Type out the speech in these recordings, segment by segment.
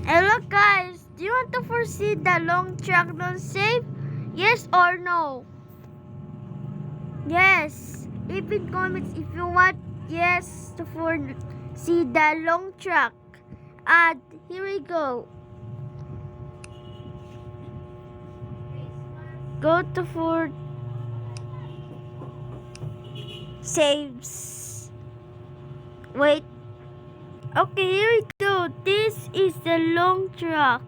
Hello guys, do you want to foresee the long track Melsave? Yes or no? Yes. Leave in comments if you want yes to foresee the long track. And here we go. Go to for saves. Wait. Okay, here we go. This is the long track.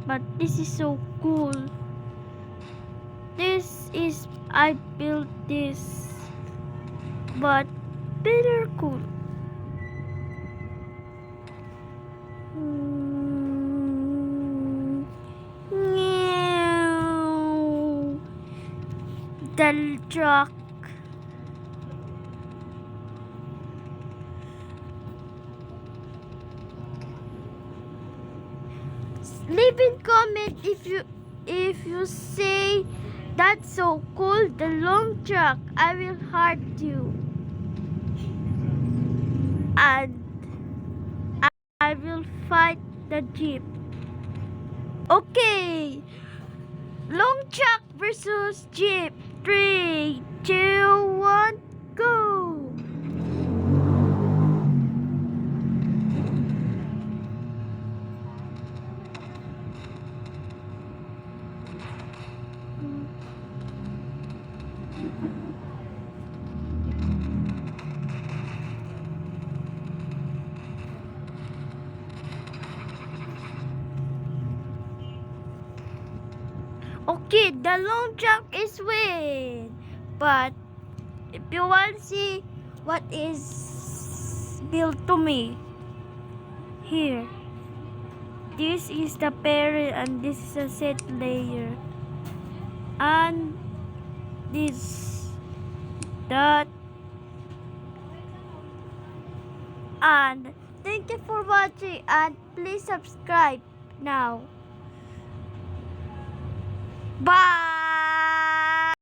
But this is so cool. I built this. But better cool. The truck. Leave in comment if you say that's so cool, the long truck. I will heart you. And I will fight the jeep. Okay. Long truck versus jeep. 3, 2, 1, go. Okay, the long jump is win. But if you want to see what is built to me, here. This is the parent and this is a set layer. And this, that, and thank you for watching and please subscribe now. Bye.